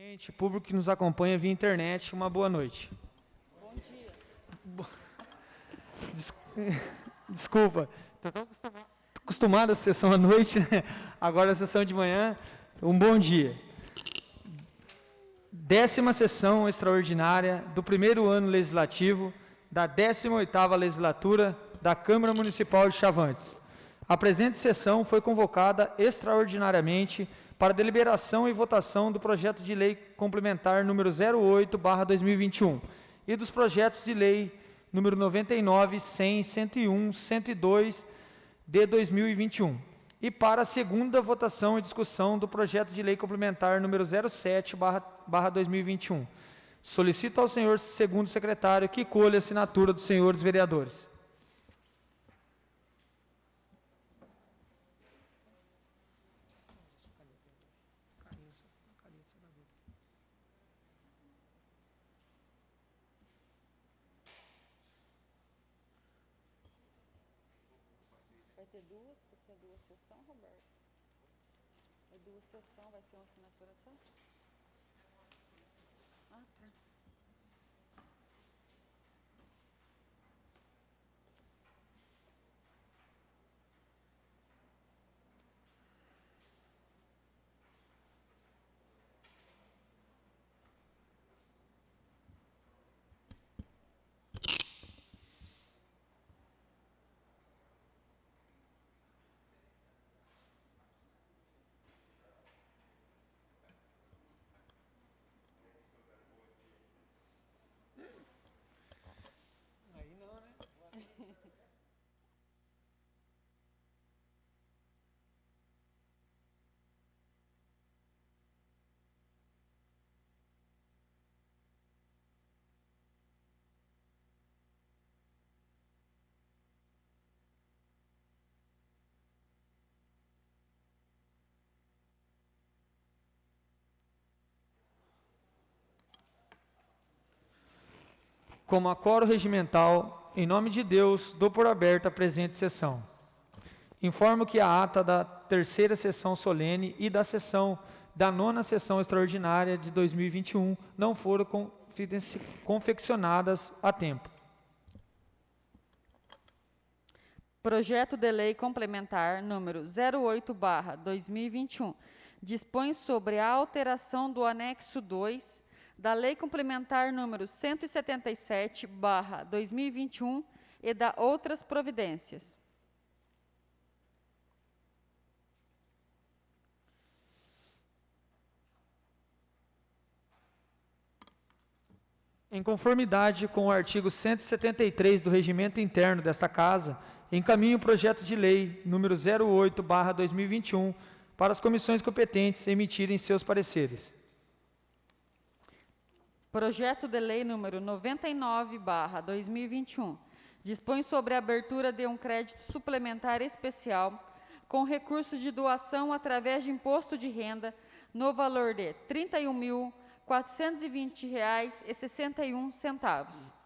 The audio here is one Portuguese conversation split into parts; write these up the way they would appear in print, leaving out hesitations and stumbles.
Gente, público que nos acompanha via internet, uma boa noite. Bom dia. Desculpa, estou acostumado a sessão à noite, né? Agora a sessão de manhã. Um bom dia. 10ª sessão extraordinária do primeiro ano legislativo da 18ª legislatura da Câmara Municipal de Chavantes. A presente sessão foi convocada extraordinariamente para deliberação e votação do projeto de lei complementar número 08/2021 e dos projetos de lei número 99, 100, 101, 102 de 2021. E para a segunda votação e discussão do projeto de lei complementar número 07/2021. Solicito ao senhor segundo secretário que colha a assinatura dos senhores vereadores. Vai ter duas, porque é duas sessões, Roberto. É duas sessões, vai ser uma assinatura só? Ah, tá. Aí não, né? Como acoro regimental, em nome de Deus, dou por aberta a presente sessão. Informo que a ata da terceira sessão solene e da sessão da 9ª sessão extraordinária de 2021 não foram confeccionadas a tempo. Projeto de lei complementar número 08/2021 dispõe sobre a alteração do anexo 2 da lei complementar número 177/2021 e da outras providências. Em conformidade com o artigo 173 do Regimento Interno desta Casa, encaminho o projeto de lei número 08/2021 para as comissões competentes emitirem seus pareceres. Projeto de lei número 99/2021 dispõe sobre a abertura de um crédito suplementar especial com recursos de doação através de imposto de renda no valor de R$ 31.420,61.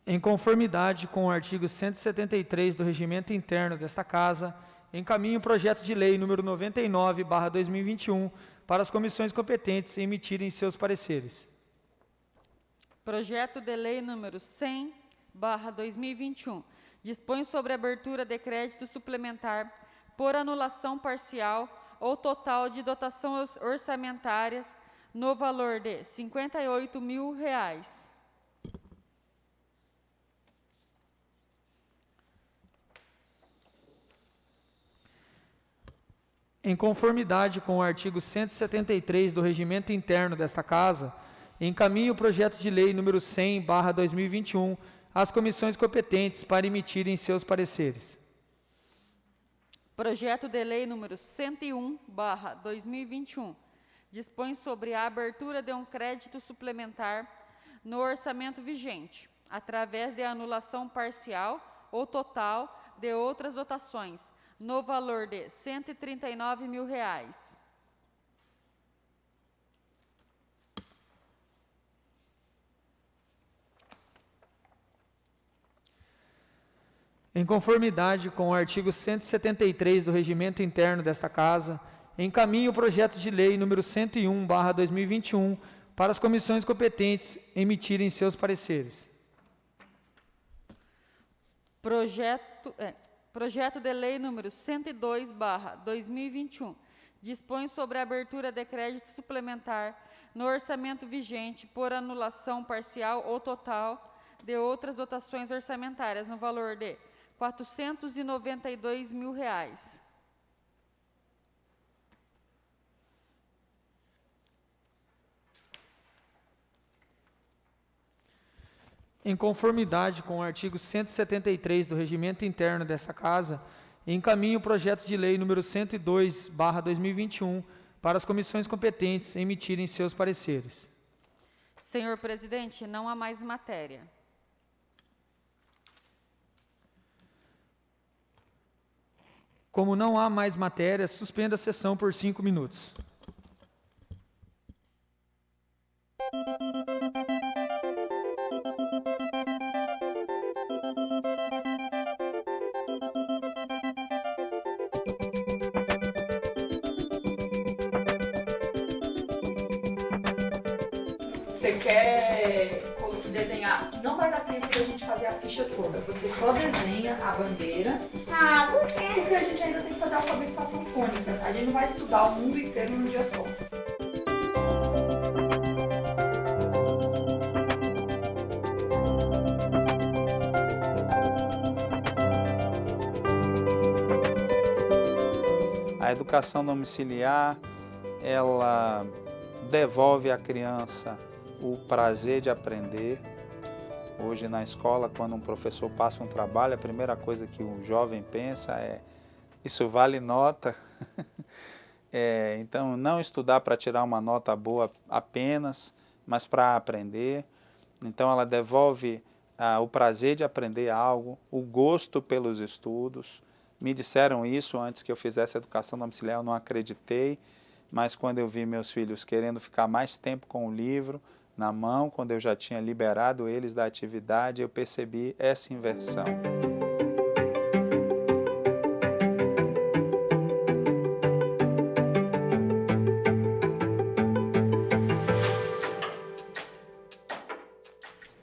Em conformidade com o artigo 173 do Regimento Interno desta Casa, encaminho o projeto de lei número 99/2021 para as comissões competentes emitirem seus pareceres. Projeto de lei número 100/2021 dispõe sobre a abertura de crédito suplementar por anulação parcial ou total de dotação orçamentárias no valor de R$ 58.000. Em conformidade com o artigo 173 do Regimento Interno desta Casa, encaminho o projeto de lei número 100/2021 às comissões competentes para emitirem seus pareceres. Projeto de lei número 101/2021 dispõe sobre a abertura de um crédito suplementar no orçamento vigente, através de anulação parcial ou total de outras dotações, no valor de R$ 139.000. Em conformidade com o artigo 173 do Regimento Interno desta Casa, encaminho o projeto de lei número 101/2021 para as comissões competentes emitirem seus pareceres. Projeto de lei número 102/2021 dispõe sobre a abertura de crédito suplementar no orçamento vigente por anulação parcial ou total de outras dotações orçamentárias no valor de R$ 492 mil. Em conformidade com o artigo 173 do Regimento Interno desta Casa, encaminho o projeto de lei número 102/2021 para as comissões competentes emitirem seus pareceres. Senhor presidente, não há mais matéria. Como não há mais matéria, suspenda a sessão por 5 minutos. Você quer desenhar? Não vai dar tempo de a gente fazer a ficha toda. Você só desenha a bandeira. Ah, por quê? Porque a gente ainda tem que fazer a alfabetização fônica. A gente não vai estudar o mundo inteiro num dia só. A educação domiciliar, ela devolve à criança o prazer de aprender. Hoje na escola, quando um professor passa um trabalho, a primeira coisa que o jovem pensa é: isso vale nota? Então, não estudar para tirar uma nota boa apenas, mas para aprender. Então, ela devolve o prazer de aprender algo, o gosto pelos estudos. Me disseram isso antes que eu fizesse educação domiciliar, eu não acreditei, mas quando eu vi meus filhos querendo ficar mais tempo com o livro na mão, quando eu já tinha liberado eles da atividade, eu percebi essa inversão.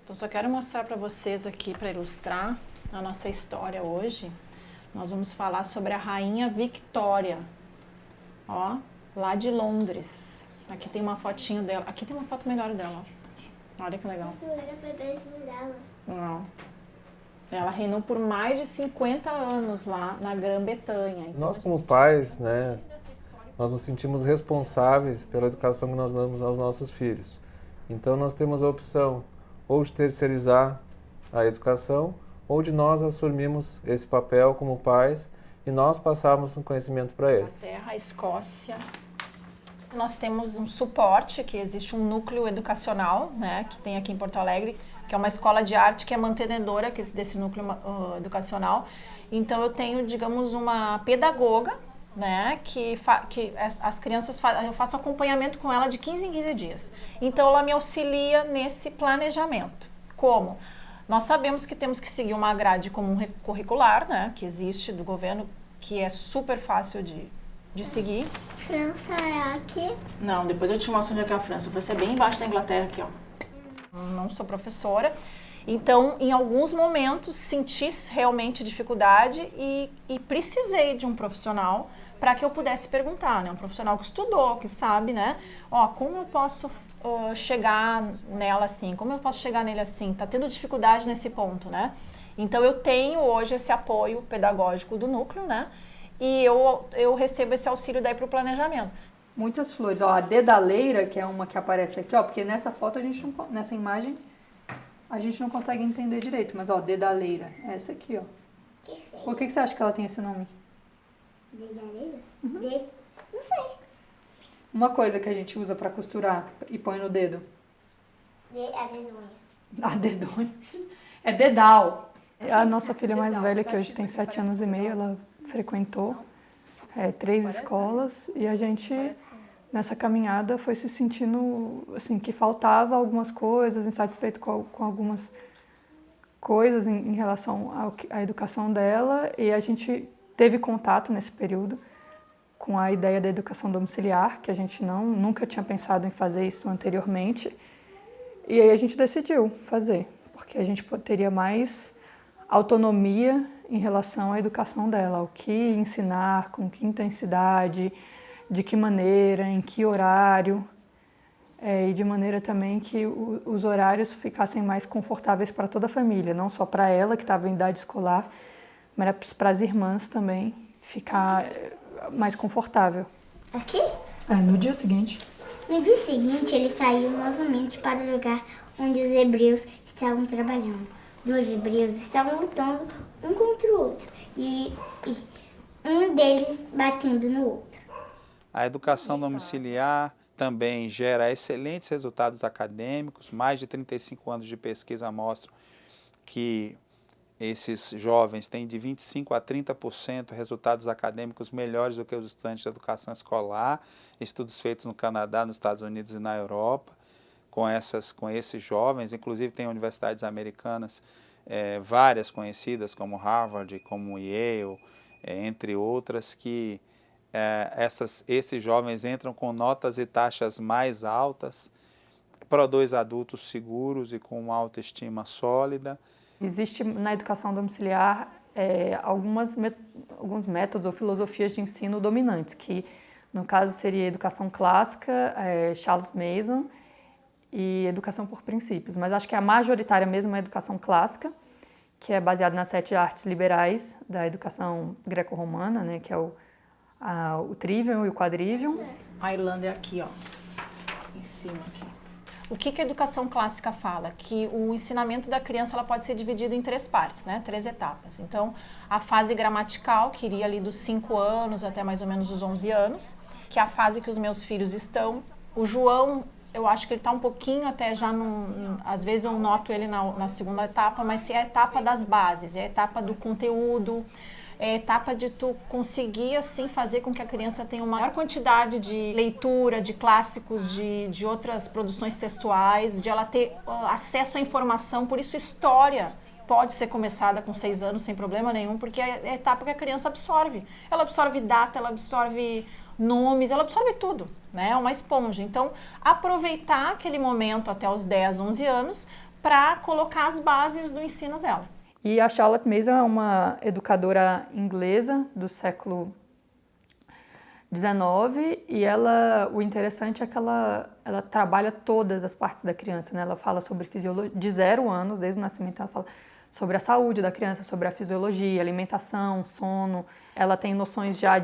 Então, só quero mostrar para vocês aqui, para ilustrar a nossa história hoje. Nós vamos falar sobre a Rainha Victória, ó, lá de Londres. Aqui tem uma fotinho dela. Aqui tem uma foto melhor dela. Olha que legal. Não. Ela reinou por mais de 50 anos lá na Grã-Bretanha. Então, nós como pais, né, nós nos sentimos responsáveis pela educação que nós damos aos nossos filhos. Então nós temos a opção ou de terceirizar a educação, ou de nós assumirmos esse papel como pais e nós passarmos um conhecimento para eles. A Terra, a Escócia. Nós temos um suporte, que existe um núcleo educacional, né, que tem aqui em Porto Alegre, que é uma escola de arte que é mantenedora desse núcleo educacional. Então eu tenho, digamos, uma pedagoga, né, que as crianças, eu faço acompanhamento com ela de 15 em 15 dias. Então ela me auxilia nesse planejamento. Como? Nós sabemos que temos que seguir uma grade comum curricular, né, que existe do governo, que é super fácil de seguir. França é aqui? Não, depois eu te mostro onde é que é a França. A França é bem embaixo da Inglaterra aqui, ó. Não sou professora, então em alguns momentos senti realmente dificuldade e precisei de um profissional para que eu pudesse perguntar, né, um profissional que estudou, que sabe, né, ó, como eu posso chegar nela assim, como eu posso chegar nele assim, tá tendo dificuldade nesse ponto, né? Então eu tenho hoje esse apoio pedagógico do núcleo, né? E eu recebo esse auxílio daí para o planejamento. Muitas flores, ó, a dedaleira, que é uma que aparece aqui, ó, porque nessa foto nessa imagem a gente não consegue entender direito, mas ó, dedaleira, essa aqui, ó. Por que você acha que ela tem esse nome? Dedaleira? Não sei. Uma coisa que a gente usa para costurar e põe no dedo. A dedonha. A dedonha. É dedal. A nossa filha mais velha, que hoje tem 7 anos e meio, ela frequentou 3 escolas e a gente, nessa caminhada, foi se sentindo assim, que faltava algumas coisas, insatisfeito com coisas em relação à educação dela e a gente teve contato nesse período com a ideia da educação domiciliar, que a gente nunca tinha pensado em fazer isso anteriormente. E aí a gente decidiu fazer, porque a gente teria mais autonomia em relação à educação dela, o que ensinar, com que intensidade, de que maneira, em que horário, e de maneira também que os horários ficassem mais confortáveis para toda a família, não só para ela, que estava em idade escolar, mas para as irmãs também ficar mais confortável. Aqui? No dia seguinte. No dia seguinte, ele saiu novamente para o lugar onde os hebreus estavam trabalhando. Dois hebreus estavam lutando um contra o outro e um deles batendo no outro. A educação domiciliar também gera excelentes resultados acadêmicos. Mais de 35 anos de pesquisa mostram que esses jovens têm de 25% a 30% resultados acadêmicos melhores do que os estudantes de educação escolar. Estudos feitos no Canadá, nos Estados Unidos e na Europa com esses jovens. Inclusive tem universidades americanas, várias conhecidas como Harvard, como Yale, entre outras, que esses jovens entram com notas e taxas mais altas, produz adultos seguros e com uma autoestima sólida. Existe na educação domiciliar alguns métodos ou filosofias de ensino dominantes, que no caso seria educação clássica, Charlotte Mason, e educação por princípios. Mas acho que a majoritária mesmo é a educação clássica, que é baseada nas 7 artes liberais da educação greco-romana, né, que é o trivium e o quadrivium. A Irlanda é aqui, ó, em cima aqui. O que a educação clássica fala? Que o ensinamento da criança ela pode ser dividido em 3 partes, né? 3 etapas. Então, a fase gramatical, que iria ali dos 5 anos até mais ou menos os 11 anos, que é a fase que os meus filhos estão. O João, eu acho que ele está um pouquinho até já, às vezes eu noto ele na segunda etapa, mas é a etapa das bases, é a etapa do conteúdo, é a etapa de tu conseguir, assim, fazer com que a criança tenha uma maior quantidade de leitura, de clássicos, de outras produções textuais, de ela ter acesso à informação. Por isso, história pode ser começada com 6 anos sem problema nenhum, porque é a etapa que a criança absorve. Ela absorve data, ela absorve nomes, ela absorve tudo, né? É uma esponja. Então, aproveitar aquele momento até os 10, 11 anos para colocar as bases do ensino dela. E a Charlotte Mason é uma educadora inglesa do século XIX e o interessante é que ela trabalha todas as partes da criança, né? Ela fala sobre fisiologia, de 0 anos, desde o nascimento ela fala sobre a saúde da criança, sobre a fisiologia, alimentação, sono. Ela tem noções já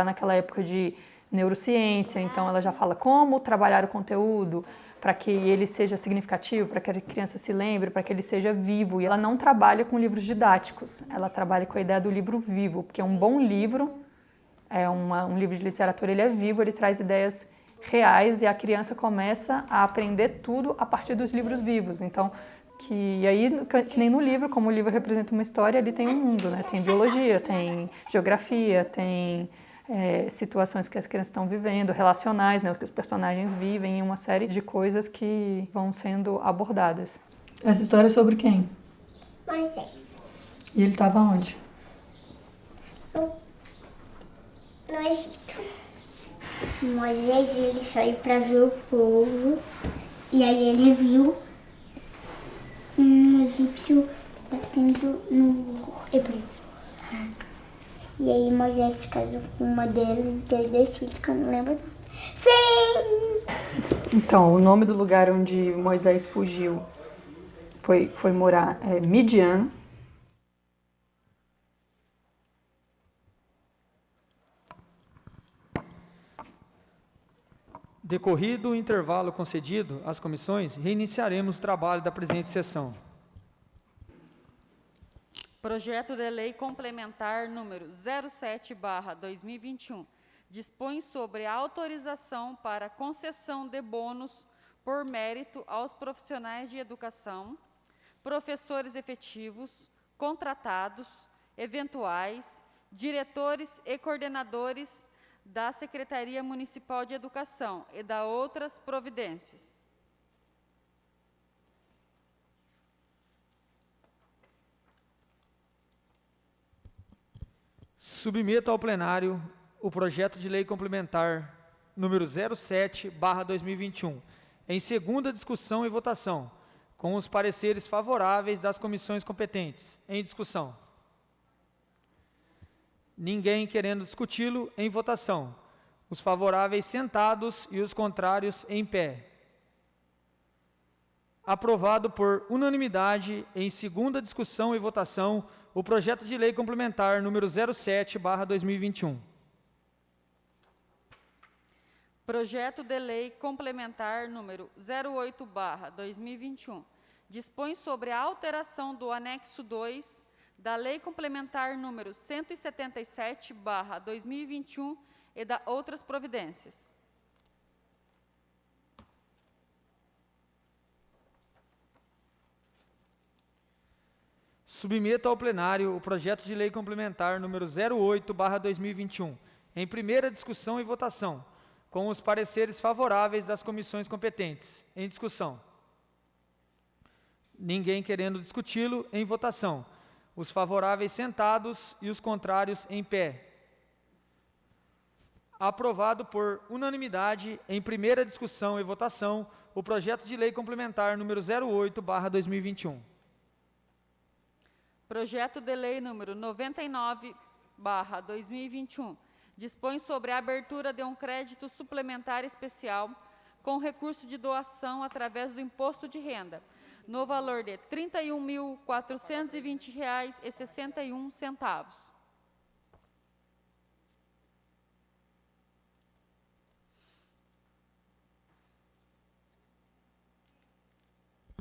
naquela época de neurociência, então ela já fala como trabalhar o conteúdo, para que ele seja significativo, para que a criança se lembre, para que ele seja vivo. E ela não trabalha com livros didáticos, ela trabalha com a ideia do livro vivo, porque um bom livro, um livro de literatura, ele é vivo, ele traz ideias reais e a criança começa a aprender tudo a partir dos livros vivos. Então, que nem no livro, como o livro representa uma história, ali tem um mundo, né? Tem biologia, tem geografia, tem situações que as crianças estão vivendo, relacionais, né, que os personagens vivem, e uma série de coisas que vão sendo abordadas. Essa história é sobre quem? Moisés. E ele estava onde? No Egito. Moisés, ele saiu para ver o povo, e aí ele viu um egípcio batendo no hebreu. E aí Moisés se casou com uma delas e teve 2 filhos que eu não lembro. Fim! Então, o nome do lugar onde Moisés fugiu foi morar Midian. Decorrido o intervalo concedido às comissões, reiniciaremos o trabalho da presente sessão. Projeto de Lei Complementar número 07/2021 dispõe sobre a autorização para concessão de bônus por mérito aos profissionais de educação, professores efetivos, contratados, eventuais, diretores e coordenadores da Secretaria Municipal de Educação e da outras providências. Submeto ao plenário o projeto de lei complementar número 07/2021, em segunda discussão e votação, com os pareceres favoráveis das comissões competentes. Em discussão. Ninguém querendo discuti-lo. Em votação. Os favoráveis sentados e os contrários em pé. Aprovado por unanimidade em segunda discussão e votação o projeto de lei complementar número 07/2021. Projeto de lei complementar número 08/2021 dispõe sobre a alteração do anexo 2 da Lei Complementar número 177/2021 e da outras providências. Submeto ao plenário o projeto de lei complementar número 08/2021, em primeira discussão e votação, com os pareceres favoráveis das comissões competentes. Em discussão. Ninguém querendo discuti-lo. Em votação. Os favoráveis sentados e os contrários em pé. Aprovado por unanimidade em primeira discussão e votação o projeto de lei complementar número 08/2021. Projeto de lei número 99/2021 dispõe sobre a abertura de um crédito suplementar especial com recurso de doação através do imposto de renda, no valor de R$ 31.420,61.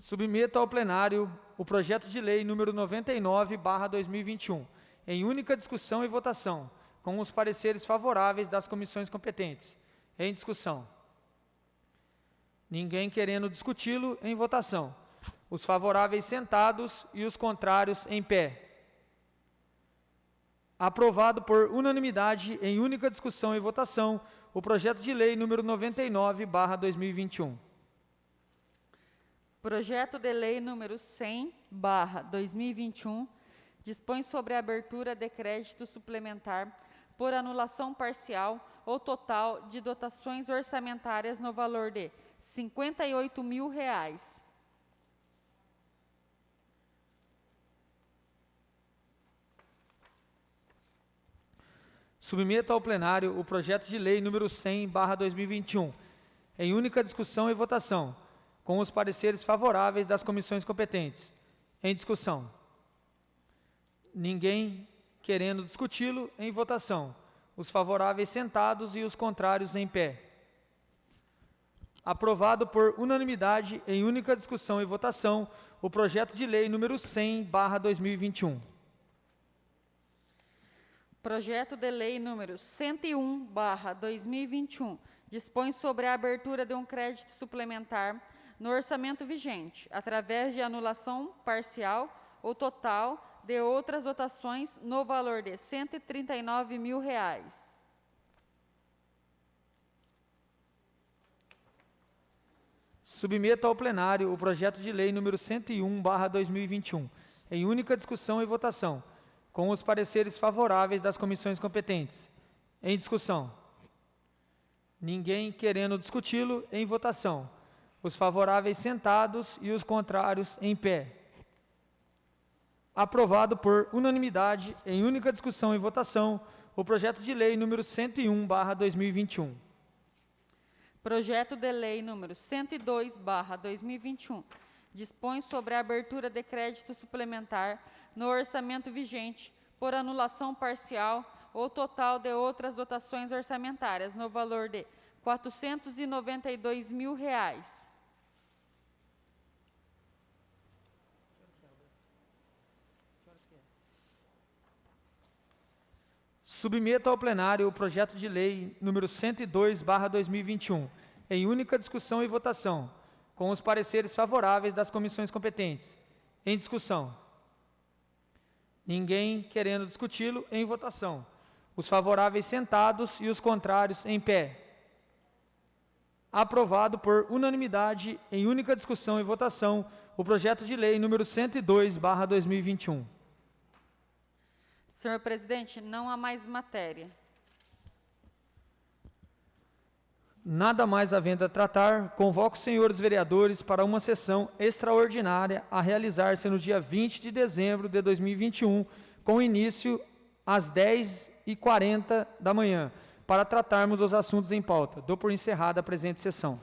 Submeto ao plenário o projeto de lei número 99/2021, em única discussão e votação, com os pareceres favoráveis das comissões competentes. Em discussão. Ninguém querendo discuti-lo. Em votação. Os favoráveis sentados e os contrários em pé. Aprovado por unanimidade em única discussão e votação o projeto de lei número 99/2021. Projeto de lei número 100/2021 dispõe sobre a abertura de crédito suplementar por anulação parcial ou total de dotações orçamentárias no valor de R$ 58.000. Submeto ao plenário o projeto de lei número 100/2021, em única discussão e votação, com os pareceres favoráveis das comissões competentes. Em discussão. Ninguém querendo discuti-lo. Em votação. Os favoráveis sentados e os contrários em pé. Aprovado por unanimidade em única discussão e votação o projeto de lei número 100/2021. Projeto de lei número 101/2021 dispõe sobre a abertura de um crédito suplementar no orçamento vigente, através de anulação parcial ou total de outras dotações no valor de R$ 139.000. Submeto ao plenário o projeto de lei número 101/2021, em única discussão e votação, com os pareceres favoráveis das comissões competentes. Em discussão. Ninguém querendo discuti-lo. Em votação. Os favoráveis sentados e os contrários em pé. Aprovado por unanimidade em única discussão e votação o projeto de lei número 101/2021. Projeto de lei número 102/2021 dispõe sobre a abertura de crédito suplementar no orçamento vigente por anulação parcial ou total de outras dotações orçamentárias no valor de R$ 492.000. Submeto ao plenário o projeto de lei número 102/2021, em única discussão e votação, com os pareceres favoráveis das comissões competentes. Em discussão. Ninguém querendo discuti-lo. Em votação. Os favoráveis sentados e os contrários em pé. Aprovado por unanimidade em única discussão e votação o projeto de lei número 102/2021. Senhor presidente, não há mais matéria. Nada mais havendo a tratar, convoco os senhores vereadores para uma sessão extraordinária a realizar-se no dia 20 de dezembro de 2021, com início às 10h40 da manhã, para tratarmos os assuntos em pauta. Dou por encerrada a presente sessão.